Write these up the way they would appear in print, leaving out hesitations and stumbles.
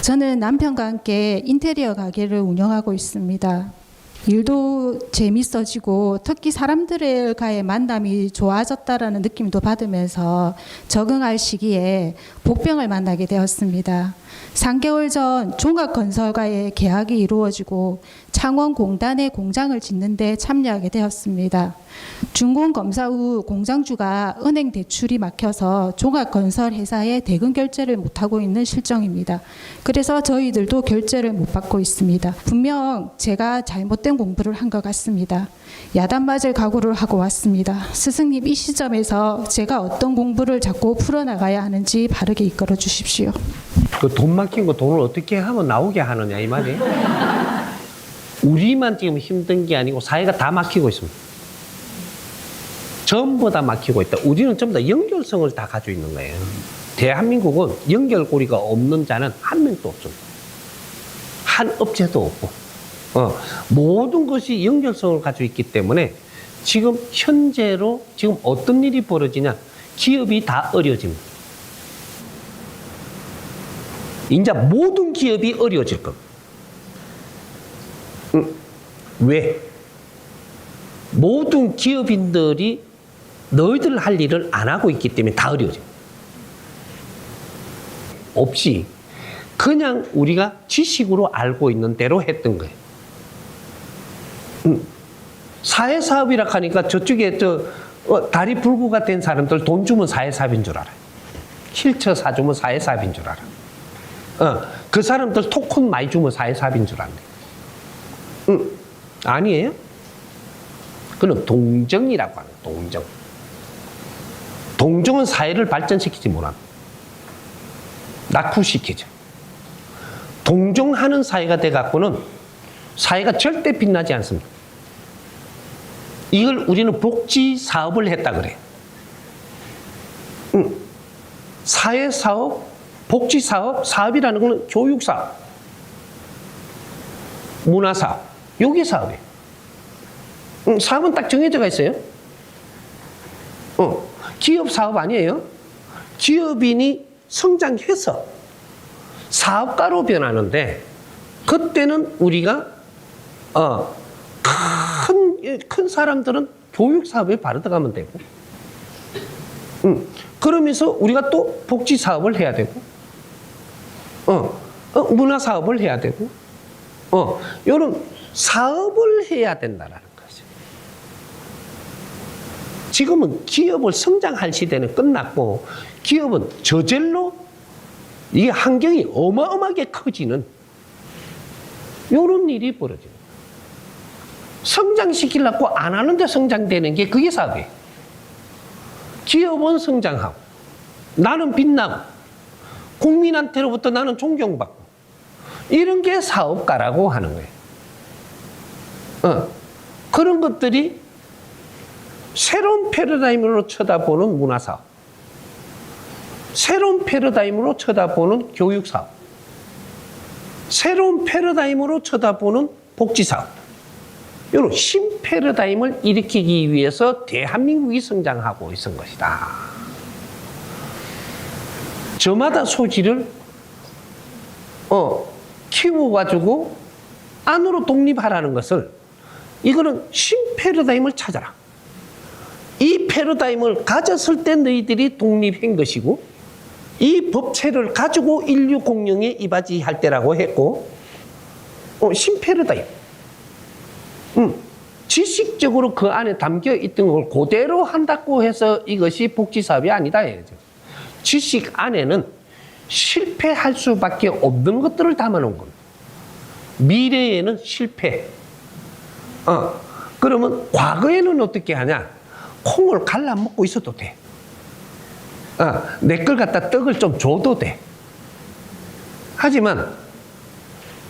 저는 남편과 함께 인테리어 가게를 운영하고 있습니다. 일도 재밌어지고 특히 사람들과의 만남이 좋아졌다라는 느낌도 받으면서 적응할 시기에 복병을 만나게 되었습니다. 3개월 전 종합건설과의 계약이 이루어지고 창원공단에 공장을 짓는 데 참여하게 되었습니다. 준공검사 후 공장주가 은행 대출이 막혀서 종합건설 회사에 대금 결제를 못하고 있는 실정입니다. 그래서 저희들도 결제를 못 받고 있습니다. 분명 제가 잘못된 공부를 한 것 같습니다. 야단 맞을 각오를 하고 왔습니다. 스승님, 이 시점에서 제가 어떤 공부를 자꾸 풀어나가야 하는지 바르게 이끌어 주십시오. 그 돈 막힌 거 돈을 어떻게 하면 나오게 하느냐 이 말이. 우리만 지금 힘든 게 아니고 사회가 다 막히고 있습니다. 전부 다 막히고 있다. 우리는 전부 다 연결성을 다 가지고 있는 거예요. 대한민국은 연결고리가 없는 자는 한 명도 없습니다. 한 업체도 없고. 모든 것이 연결성을 가지고 있기 때문에 지금 현재로 지금 어떤 일이 벌어지냐, 기업이 다 어려집니다. 이제 모든 기업이 어려워질 겁니다. 왜? 모든 기업인들이 너희들 할 일을 안 하고 있기 때문에 다 어려워집니다. 없이 그냥 우리가 지식으로 알고 있는 대로 했던 거예요. 사회사업이라 하니까 저쪽에 다리 불구가 된 사람들 돈 주면 사회사업인 줄 알아요. 휠체어 사주면 사회사업인 줄 알아. 그 사람들 토큰 많이 주면 사회사업인 줄 아네. 아니에요? 그는 동정이라고 하는 동정. 동정은 사회를 발전시키지 못합니다. 낙후시키죠. 동정하는 사회가 돼갖고는 사회가 절대 빛나지 않습니다. 이걸 우리는 복지 사업을 했다 그래. 사회 사업, 복지 사업, 사업이라는 것은 교육 사업, 문화 사업, 요게 사업이에요. 사업은 딱 정해져가 있어요. 기업 사업 아니에요. 기업인이 성장해서 사업가로 변하는데 그때는 우리가 큰 사람들은 교육 사업에 바로 들어가면 되고, 그러면서 우리가 또 복지 사업을 해야 되고, 문화 사업을 해야 되고, 이런 사업을 해야 된다라는 거죠. 지금은 기업을 성장할 시대는 끝났고, 기업은 저절로 이 환경이 어마어마하게 커지는 이런 일이 벌어집니다. 성장시키려고 안 하는데 성장되는 게 그게 사업이에요. 기업은 성장하고 나는 빛나고 국민한테로부터 나는 존경받고 이런 게 사업가라고 하는 거예요. 그런 것들이 새로운 패러다임으로 쳐다보는 문화사업, 새로운 패러다임으로 쳐다보는 교육사업, 새로운 패러다임으로 쳐다보는 복지사업, 이런 신패러다임을 일으키기 위해서 대한민국이 성장하고 있는 것이다. 저마다 소질을 키워가지고 안으로 독립하라는 것을, 이거는 신패러다임을 찾아라. 이 패러다임을 가졌을 때 너희들이 독립한 것이고, 이 법체를 가지고 인류 공영에 이바지할 때라고 했고, 신패러다임. 지식적으로 그 안에 담겨 있던 걸 그대로 한다고 해서 이것이 복지사업이 아니다. 지식 안에는 실패할 수밖에 없는 것들을 담아놓은 겁니다. 미래에는 실패. 그러면 과거에는 어떻게 하냐? 콩을 갈라 먹고 있어도 돼. 내 걸 갖다 떡을 좀 줘도 돼. 하지만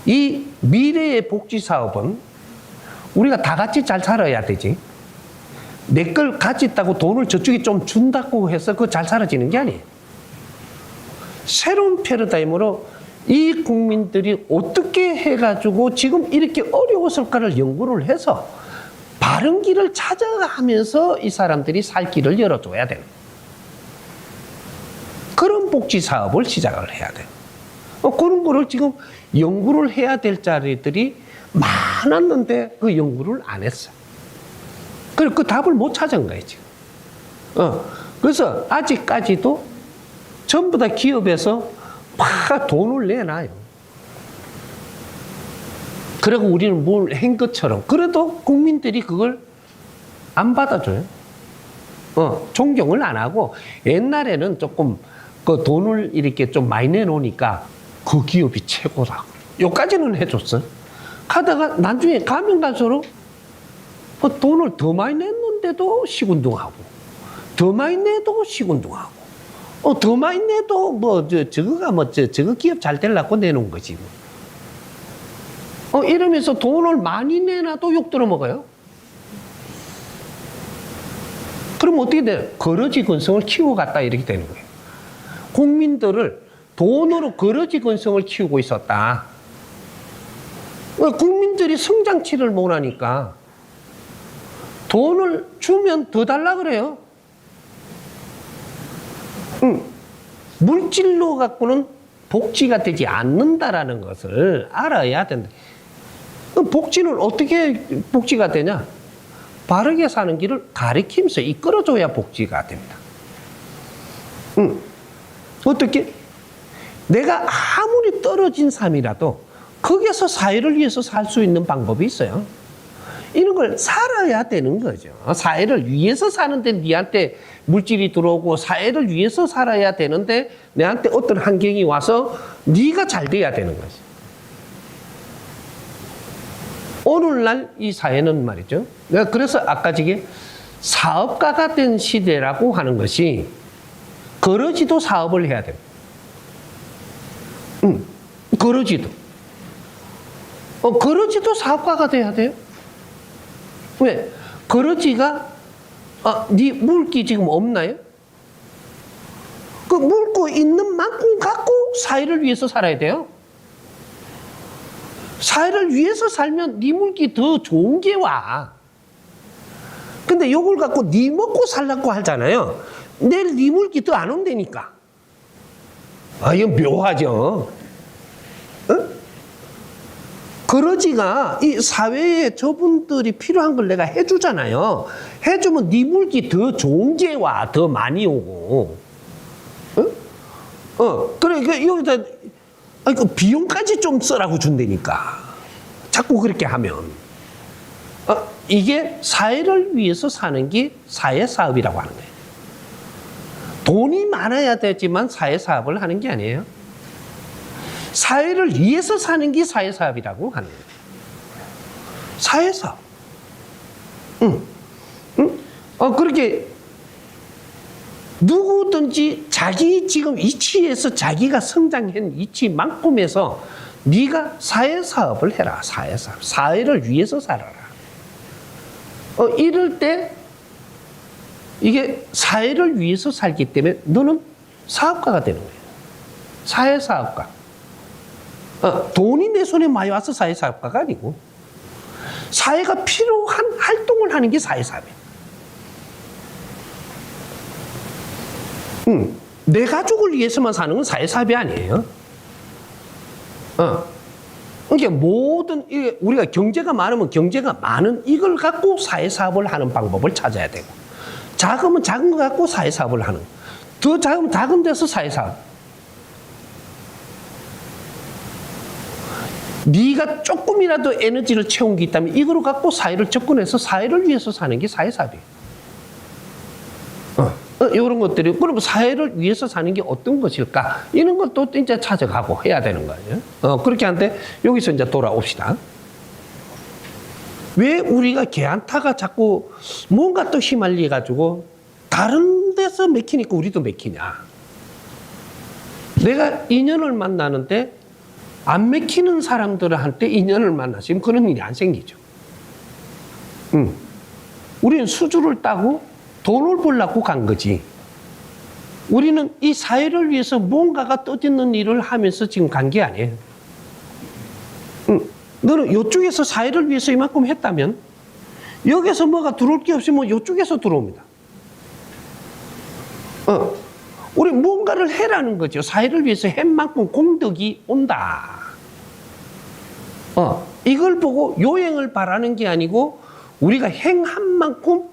이 미래의 복지사업은 우리가 다 같이 잘 살아야 되지. 내 걸 가졌다고 돈을 저쪽에 좀 준다고 해서 그거 잘 살아지는 게 아니에요. 새로운 패러다임으로 이 국민들이 어떻게 해가지고 지금 이렇게 어려웠을까를 연구를 해서 바른 길을 찾아가면서 이 사람들이 살 길을 열어줘야 되는 그런 복지 사업을 시작을 해야 돼요. 그런 거를 지금 연구를 해야 될 자리들이 많았는데 그 연구를 안 했어. 그래서 그 답을 못 찾은 거예요, 지금. 그래서 아직까지도 전부 다 기업에서 막 돈을 내놔요. 그리고 우리는 뭘 한 것처럼. 그래도 국민들이 그걸 안 받아줘요. 존경을 안 하고, 옛날에는 조금 그 돈을 이렇게 좀 많이 내놓으니까 그 기업이 최고다. 요까지는 해줬어. 가다가 나중에 가면 갈수록 돈을 더 많이 냈는데도 시군둥하고, 더 많이 내도 시군둥하고, 더 많이 내도 저거 기업 잘 되려고 내놓은 거지. 이러면서 돈을 많이 내놔도 욕 들어먹어요. 그럼 어떻게 돼? 거러지 근성을 키워갔다 이렇게 되는 거예요. 국민들을 돈으로 거러지 근성을 키우고 있었다. 국민들이 성장치를 못하니까 돈을 주면 더 달라 그래요. 물질로 갖고는 복지가 되지 않는다라는 것을 알아야 된다. 복지는 어떻게 복지가 되냐? 바르게 사는 길을 가리키면서 이끌어줘야 복지가 됩니다. 어떻게? 내가 아무리 떨어진 삶이라도 거기에서 사회를 위해서 살 수 있는 방법이 있어요. 이런 걸 살아야 되는 거죠. 사회를 위해서 사는데 니한테 물질이 들어오고 사회를 위해서 살아야 되는데 내한테 어떤 환경이 와서 네가 잘 돼야 되는 거지. 오늘날 이 사회는 말이죠. 내가 그래서 아까 저게 사업가가 된 시대라고 하는 것이 거러지도 사업을 해야 됩니다. 거러지도. 거러지도 사업가가 돼야 돼요. 왜? 거러지가 네 물기 지금 없나요? 그 물고 있는 만큼 갖고 사회를 위해서 살아야 돼요. 사회를 위해서 살면 네 물기 더 좋은 게 와. 근데 요걸 갖고 네 먹고 살라고 하잖아요. 내일 네 물기 더 안 온다니까. 이거 묘하죠. 거러지가 이 사회에 저분들이 필요한 걸 내가 해주잖아요. 해주면 네 물기 더 좋은 게 와. 더 많이 오고. 그래, 여기다, 그 비용까지 좀 써라고 준다니까. 자꾸 그렇게 하면. 이게 사회를 위해서 사는 게 사회사업이라고 하는 거예요. 돈이 많아야 되지만 사회사업을 하는 게 아니에요. 사회를 위해서 사는 게 사회사업이라고 하는 거예요. 사회사업. 그렇게 누구든지 자기 지금 이치에서 자기가 성장한 이치만큼에서 네가 사회사업을 해라. 사회사업. 사회를 위해서 살아라. 이럴 때 이게 사회를 위해서 살기 때문에 너는 사업가가 되는 거예요. 사회사업가. 돈이 내 손에 많이 와서 사회사업가가 아니고 사회가 필요한 활동을 하는 게 사회사업이에요. 내 가족을 위해서만 사는 건 사회사업이 아니에요. 그러니까 모든 우리가 경제가 많으면 경제가 많은 이걸 갖고 사회사업을 하는 방법을 찾아야 되고 작으면 작은 거 갖고 사회사업을 하는 더 작으면 작은 데서 사회사업. 네가 조금이라도 에너지를 채운 게 있다면 이걸 갖고 사회를 접근해서 사회를 위해서 사는 게 사회사업이에요. 이런 것들이 그럼 사회를 위해서 사는 게 어떤 것일까? 이런 것도 이제 찾아가고 해야 되는 거예요. 그렇게 하는데 여기서 이제 돌아옵시다. 왜 우리가 개안타가 자꾸 뭔가 또 휘말려 가지고 다른 데서 맥히니까 우리도 맥히냐? 내가 인연을 만나는데 안 맥히는 사람들한테 인연을 만나시면 그런 일이 안 생기죠. 우리는 수주를 따고 돈을 벌려고 간 거지. 우리는 이 사회를 위해서 뭔가가 떠짓는 일을 하면서 지금 간 게 아니에요. 너는 이쪽에서 사회를 위해서 이만큼 했다면 여기서 뭐가 들어올 게 없으면 이쪽에서 들어옵니다. 우리 뭔가를 해라는 거죠. 사회를 위해서 한 만큼 공덕이 온다. 이걸 보고 요행을 바라는 게 아니고 우리가 행한 만큼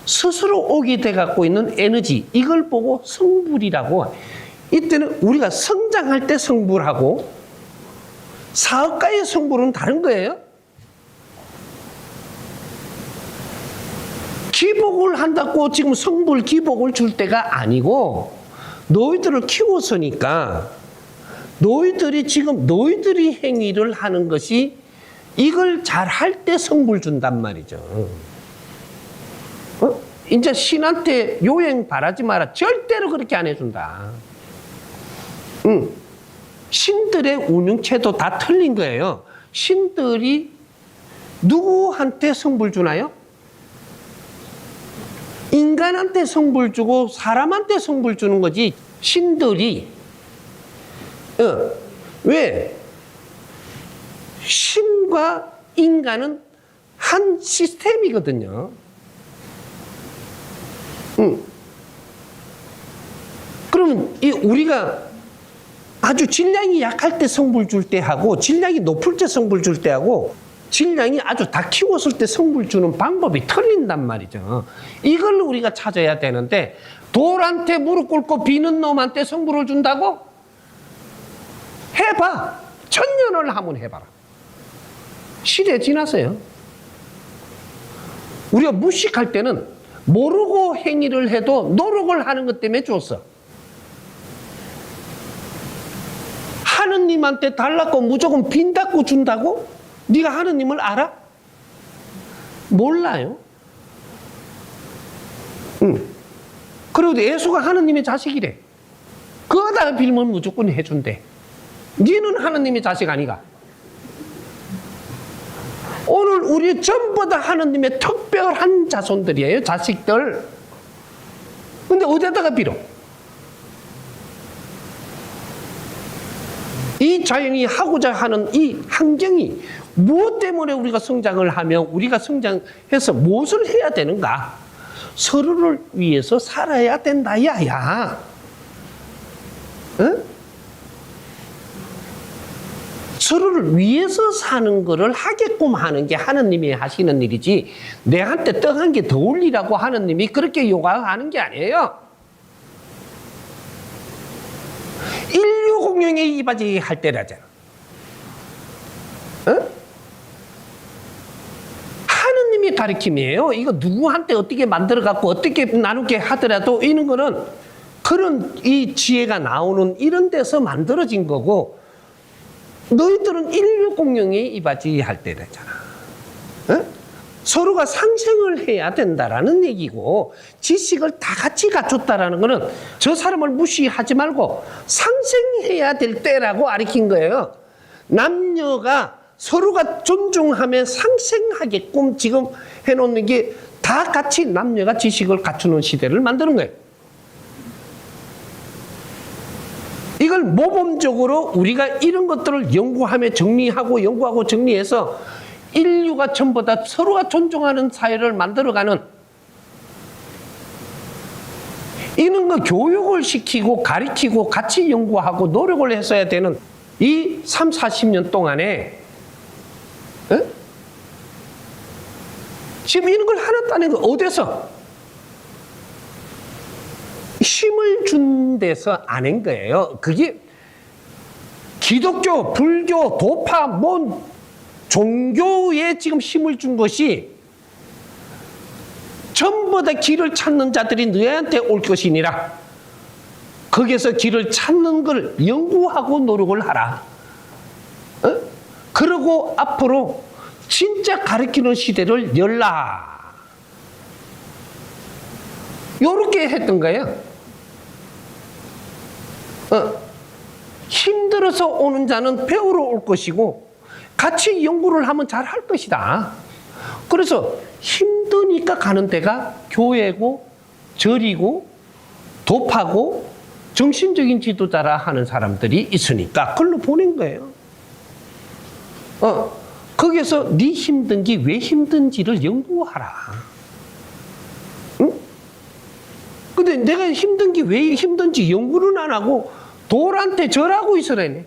스스로 오게 돼 갖고 있는 에너지, 이걸 보고 성불이라고. 이때는 우리가 성장할 때 성불하고 사업가의 성불은 다른 거예요. 기복을 한다고 지금 성불 기복을 줄 때가 아니고, 너희들을 키웠으니까 너희들이 지금 너희들이 행위를 하는 것이 이걸 잘 할 때 성불 준단 말이죠. 이제 신한테 요행 바라지 마라. 절대로 그렇게 안 해준다. 신들의 운영체도 다 틀린 거예요. 신들이 누구한테 성불 주나요? 인간한테 성불 주고 사람한테 성불 주는 거지. 신들이 왜? 신과 인간은 한 시스템이거든요. 그러면 우리가 아주 질량이 약할 때 성불 줄 때 하고, 질량이 높을 때 성불 줄 때 하고, 질량이 아주 다 키웠을 때 성불 주는 방법이 틀린단 말이죠. 이걸 우리가 찾아야 되는데, 돌한테 무릎 꿇고 비는 놈한테 성불을 준다고? 해봐. 1000년을 한번 해봐라. 시대 지났어요. 우리가 무식할 때는 모르고 행위를 해도 노력을 하는 것 때문에 줬어. 하느님한테 달라고 무조건 빈다고 준다고? 네가 하느님을 알아? 몰라요. 그리고 예수가 하느님의 자식이래. 그거다가 빌면 무조건 해준대. 니는 하느님의 자식 아니가? 오늘 우리 전부 다 하느님의 특별한 자손들이에요. 자식들. 근데 어디다가 빌어? 이 자연이 하고자 하는 이 환경이 무엇 때문에 우리가 성장을 하며 우리가 성장해서 무엇을 해야 되는가? 서로를 위해서 살아야 된다, 야야. 응? 서로를 위해서 사는 거를 하게끔 하는 게 하느님이 하시는 일이지, 내한테 떡 한 개 더 올리라고 하느님이 그렇게 요구하는 게 아니에요. 인류 공영에 이바지 할 때라잖아. 하느님이 가르침이에요. 이거 누구한테 어떻게 만들어 갖고 어떻게 나누게 하더라도 이런 거는 그런 이 지혜가 나오는 이런 데서 만들어진 거고, 너희들은 인류 공영에 이바지 할 때라잖아. 서로가 상생을 해야 된다라는 얘기고, 지식을 다 같이 갖췄다라는 거는 저 사람을 무시하지 말고 상생해야 될 때라고 가르친 거예요. 남녀가 서로가 존중하며 상생하게끔 지금 해놓는 게 다 같이 남녀가 지식을 갖추는 시대를 만드는 거예요. 이걸 모범적으로 우리가 이런 것들을 연구하며 정리하고 연구하고 정리해서 인류가 전부 다 서로가 존중하는 사회를 만들어가는, 이런 거 교육을 시키고 가르치고 같이 연구하고 노력을 했어야 되는 이 3, 40년 동안에 지금 이런 걸 하놨다는 거 어디서? 힘을 준 데서 안 한 거예요. 그게 기독교, 불교, 도파, 종교에 지금 힘을 준 것이 전부 다 길을 찾는 자들이 너희한테 올 것이니라. 거기에서 길을 찾는 걸 연구하고 노력을 하라. 그러고 앞으로 진짜 가르치는 시대를 열라. 요렇게 했던 거예요. 힘들어서 오는 자는 배우러 올 것이고 같이 연구를 하면 잘 할 것이다. 그래서 힘드니까 가는 데가 교회고 절이고 도파고 정신적인 지도자라 하는 사람들이 있으니까 그걸로 보낸 거예요. 거기서 네 힘든 게 왜 힘든지를 연구하라. 응? 그 근데 내가 힘든 게 왜 힘든지 연구는 안 하고 돌한테 절하고 있으라네.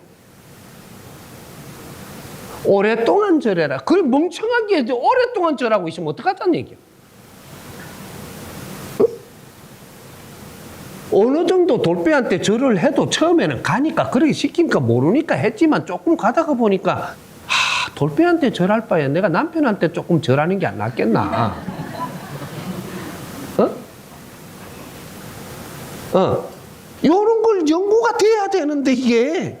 오랫동안 절해라. 그걸 멍청하게 오랫동안 절하고 있으면 어떡하자는 얘기야. 어느 정도 돌배한테 절을 해도 처음에는 가니까 그렇게 시키니까 모르니까 했지만 조금 가다가 보니까 돌배한테 절할 바에 내가 남편한테 조금 절하는 게 안 낫겠나. 요런 걸 연구가 돼야 되는데 이게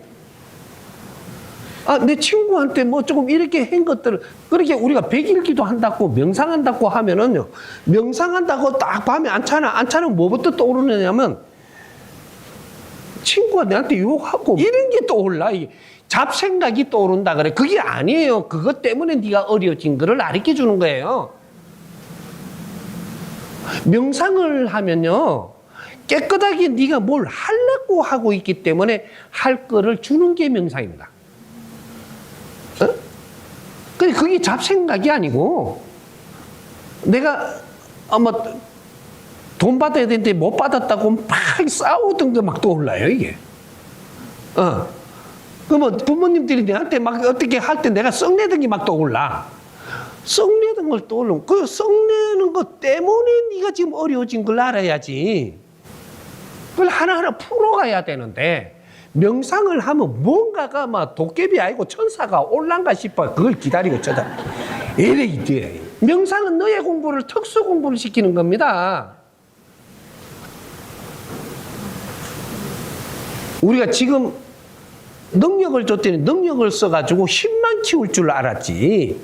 내 친구한테 뭐 조금 이렇게 한 것들을 그렇게 우리가 백일기도 한다고 명상한다고 하면은요, 명상한다고 딱 밤에 안 차는 뭐부터 떠오르느냐면 친구가 내한테 유혹하고 이런 게 떠올라. 이게 잡생각이 떠오른다 그래. 그게 아니에요. 그것 때문에 네가 어려워진 거를 가르쳐 주는 거예요. 명상을 하면요, 깨끗하게 네가 뭘 하려고 하고 있기 때문에 할 거를 주는 게 명상입니다. 근데 그게 잡생각이 아니고 내가 아마 돈 받아야 되는데 못 받았다고 막 싸우던 게 막 떠올라요, 이게. 그러면 부모님들이 내한테 막 어떻게 할 때 내가 썩내던 게 막 떠올라. 썩내던 걸 떠올르면 그 썩내는 것 때문에 네가 지금 어려워진 걸 알아야지. 그걸 하나하나 풀어가야 되는데 명상을 하면 뭔가가 막 도깨비 아니고 천사가 올란가 싶어. 그걸 기다리고 쳐다. 이래 이래. 명상은 너의 공부를 특수 공부를 시키는 겁니다. 우리가 지금 능력을 줬더니 능력을 써가지고 힘만 키울 줄 알았지.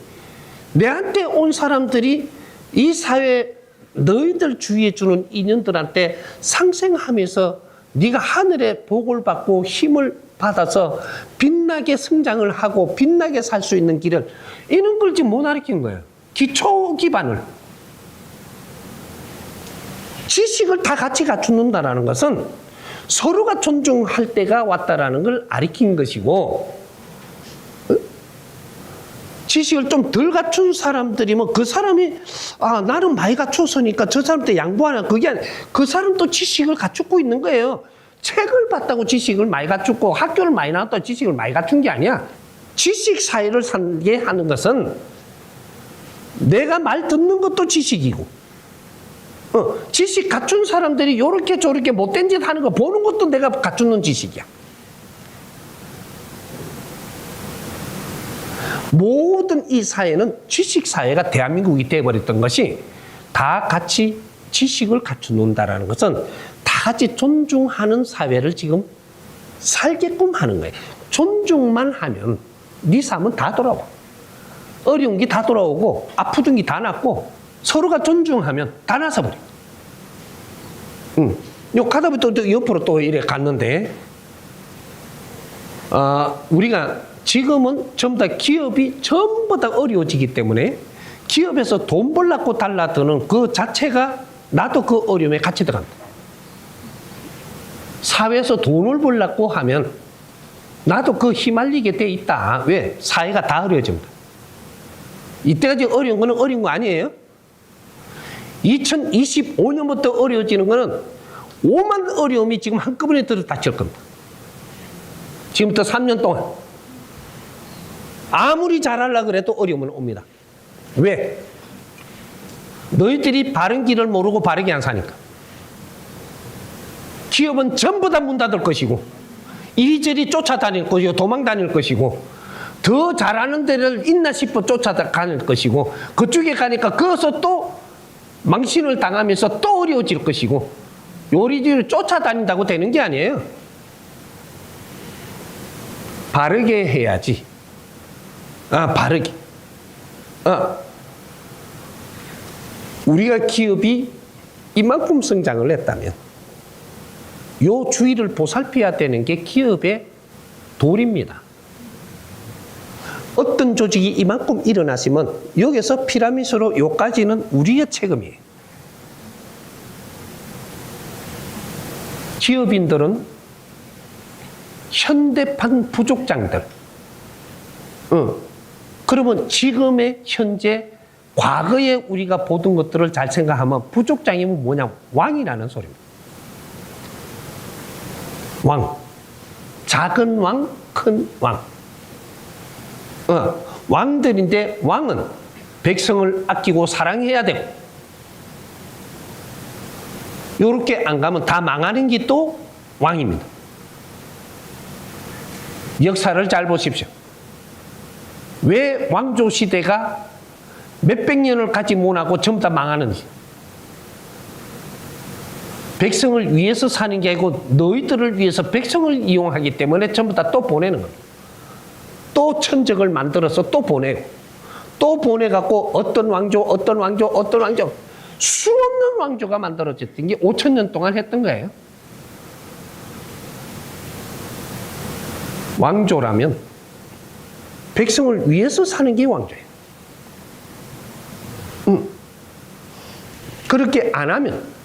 내한테 온 사람들이 이 사회 너희들 주위에 주는 인연들한테 상생하면서 네가 하늘의 복을 받고 힘을 받아서 빛나게 성장을 하고 빛나게 살 수 있는 길을 이런 걸 지금 못 가르친 거예요. 기초 기반을. 지식을 다 같이 갖춘다는 것은 서로가 존중할 때가 왔다라는 걸 가르친 것이고, 지식을 좀 덜 갖춘 사람들이면 그 사람이 나는 많이 갖췄으니까 저 사람한테 양보하나, 그게 아니라 그 사람도 지식을 갖추고 있는 거예요. 책을 봤다고 지식을 많이 갖추고 학교를 많이 나왔다고 지식을 많이 갖춘 게 아니야. 지식 사회를 살게 하는 것은 내가 말 듣는 것도 지식이고, 지식 갖춘 사람들이 요렇게 저렇게 못된 짓 하는 거 보는 것도 내가 갖추는 지식이야. 모든 이 사회는 지식 사회가 대한민국이 되어버렸던 것이 다 같이 지식을 갖추는다라는 것은 다 같이 존중하는 사회를 지금 살게끔 하는 거예요. 존중만 하면 네 삶은 다 돌아와. 어려운 게 다 돌아오고 아프던 게 다 낫고 서로가 존중하면 다 나서버려. 욕하다 보면 또 옆으로 또 이래 갔는데, 우리가 지금은 전부 다 기업이 전부 다 어려워지기 때문에 기업에서 돈 벌라고 달라드는 그 자체가 나도 그 어려움에 같이 들어간다. 사회에서 돈을 벌라고 하면 나도 그 휘말리게 돼 있다. 왜? 사회가 다 어려워집니다. 이때까지 어려운 거는 어려운 거 아니에요? 2025년부터 어려워지는 거는 오만 어려움이 지금 한꺼번에 들어닥칠 겁니다. 지금부터 3년 동안. 아무리 잘하려고 그래도 어려움은 옵니다. 왜? 너희들이 바른 길을 모르고 바르게 안 사니까. 기업은 전부 다 문 닫을 것이고 이리저리 쫓아다닐 것이고 도망 다닐 것이고 더 잘하는 데를 있나 싶어 쫓아다닐 것이고 그쪽에 가니까 거기서 또 망신을 당하면서 또 어려워질 것이고 요리저리 쫓아다닌다고 되는 게 아니에요. 바르게 해야지. 바르게. 우리가 기업이 이만큼 성장을 했다면 요 주위를 보살펴야 되는 게 기업의 도리입니다. 어떤 조직이 이만큼 일어났으면 여기서 피라미드로 요까지는 우리의 책임이에요. 기업인들은 현대판 부족장들. 그러면 지금의 현재 과거에 우리가 보던 것들을 잘 생각하면 부족장이면 뭐냐? 왕이라는 소리입니다. 왕. 작은 왕, 큰 왕. 왕들인데 왕은 백성을 아끼고 사랑해야 되고, 요렇게 안 가면 다 망하는 게 또 왕입니다. 역사를 잘 보십시오. 왜 왕조 시대가 몇백 년을 가지 못하고 전부 다 망하는지. 백성을 위해서 사는 게 아니고 너희들을 위해서 백성을 이용하기 때문에 전부 다 또 보내는 겁니다. 또 천적을 만들어서 또 보내고, 또 보내갖고 어떤 왕조 수없는 왕조가 만들어졌던 게 5,000년 동안 했던 거예요. 왕조라면 백성을 위해서 사는 게 왕조예요. 그렇게 안 하면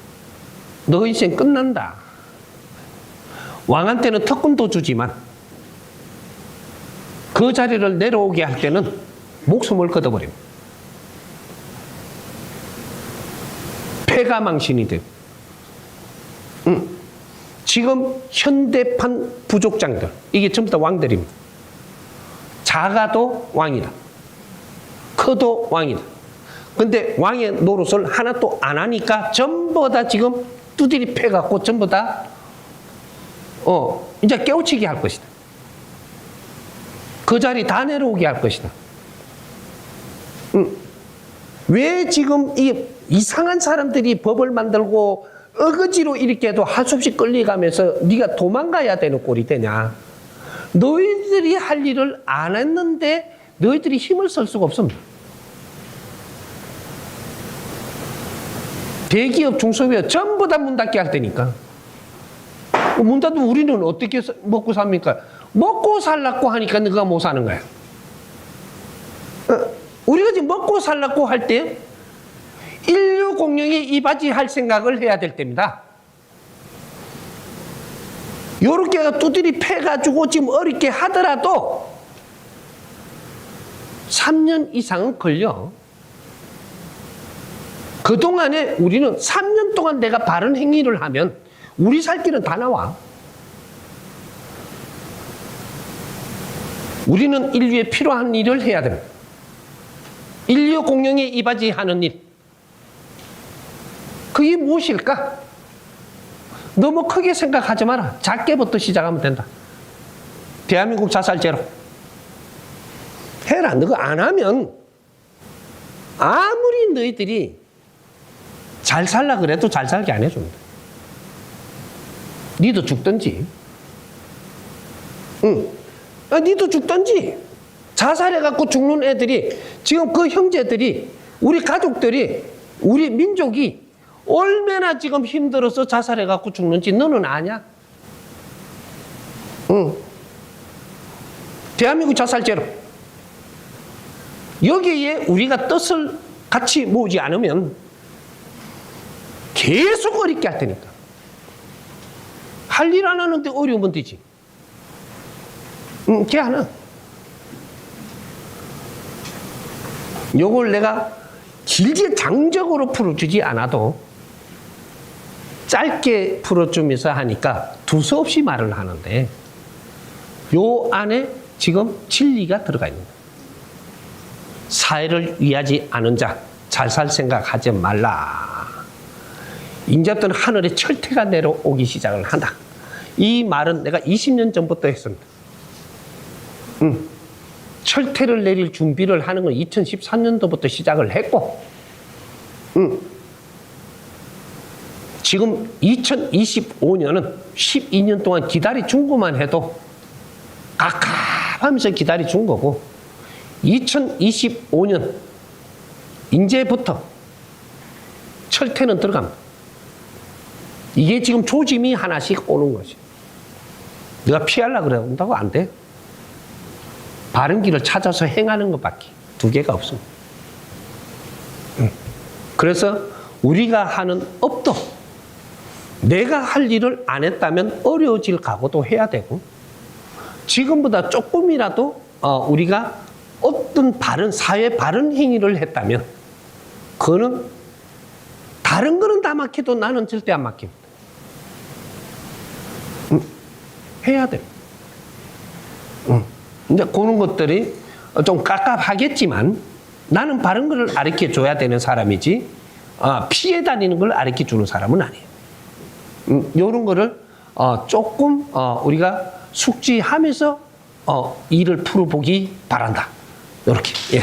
너 인생 끝난다. 왕한테는 특권도 주지만 그 자리를 내려오게 할 때는 목숨을 걷어버립니다. 폐가망신이 되고. 지금 현대판 부족장들, 이게 전부 다 왕들입니다. 작아도 왕이다. 커도 왕이다. 근데 왕의 노릇을 하나도 안 하니까 전부 다 지금 두드리 패갖고 전부 다 이제 깨우치게 할 것이다. 그 자리 다 내려오게 할 것이다. 왜 지금 이 이상한 사람들이 법을 만들고 어거지로 이렇게 해도 할 수 없이 끌려가면서 네가 도망가야 되는 꼴이 되냐. 너희들이 할 일을 안 했는데 너희들이 힘을 쓸 수가 없습니다. 대기업, 중소기업 전부 다 문 닫게 할 테니까. 문 닫으면 우리는 어떻게 먹고 삽니까? 먹고 살라고 하니까 너가 못 사는 거야. 우리가 지금 먹고 살라고 할 때 인류 공룡이 이바지할 생각을 해야 될 때입니다. 요렇게 두드리 패가지고 지금 어렵게 하더라도 3년 이상은 걸려. 그동안에 우리는 3년 동안 내가 바른 행위를 하면 우리 살 길은 다 나와. 우리는 인류에 필요한 일을 해야 됩니다. 인류 공룡에 이바지하는 일. 그게 무엇일까? 너무 크게 생각하지 마라. 작게부터 시작하면 된다. 대한민국 자살 제로. 해라. 너가 안 하면 아무리 너희들이 잘 살라 그래도 잘 살게 안 해줍니다. 니도 죽든지. 니도 죽든지. 자살해갖고 죽는 애들이 지금 그 형제들이 우리 가족들이 우리 민족이 얼마나 지금 힘들어서 자살해갖고 죽는지 너는 아냐? 대한민국 자살 제로. 여기에 우리가 뜻을 같이 모으지 않으면 계속 어렵게 할 테니까. 할 일 안 하는데 어려우면 되지. 걔 하나. 요걸 내가 길게 장적으로 풀어주지 않아도 짧게 풀어주면서 하니까 두서없이 말을 하는데 요 안에 지금 진리가 들어가 있는 거예요. 사회를 위하지 않은 자, 잘 살 생각하지 말라. 이제부터 하늘에 철퇴가 내려오기 시작을 한다. 이 말은 내가 20년 전부터 했습니다. 철퇴를 내릴 준비를 하는 건 2013년도부터 시작을 했고, 지금 2025년은 12년 동안 기다려준 것만 해도 갑갑하면서 기다려준 거고, 2025년 이제부터 철퇴는 들어갑니다. 이게 지금 조짐이 하나씩 오는 거지. 네가 피하려고 그런다고 안 돼. 바른 길을 찾아서 행하는 것밖에 두 개가 없습니다. 그래서 우리가 하는 업도 내가 할 일을 안 했다면 어려워질 각오도 해야 되고, 지금보다 조금이라도 우리가 어떤 바른 사회 바른 행위를 했다면 그거는 다른 거는 다 막혀도 나는 절대 안 막힙니다. 해야 돼. 이제 그런 것들이 좀 깝깝하겠지만 나는 바른 걸 가르쳐 줘야 되는 사람이지 피해 다니는 걸 가르쳐 주는 사람은 아니에요. 이런 거를 조금 우리가 숙지하면서 일을 풀어보기 바란다. 이렇게. 예.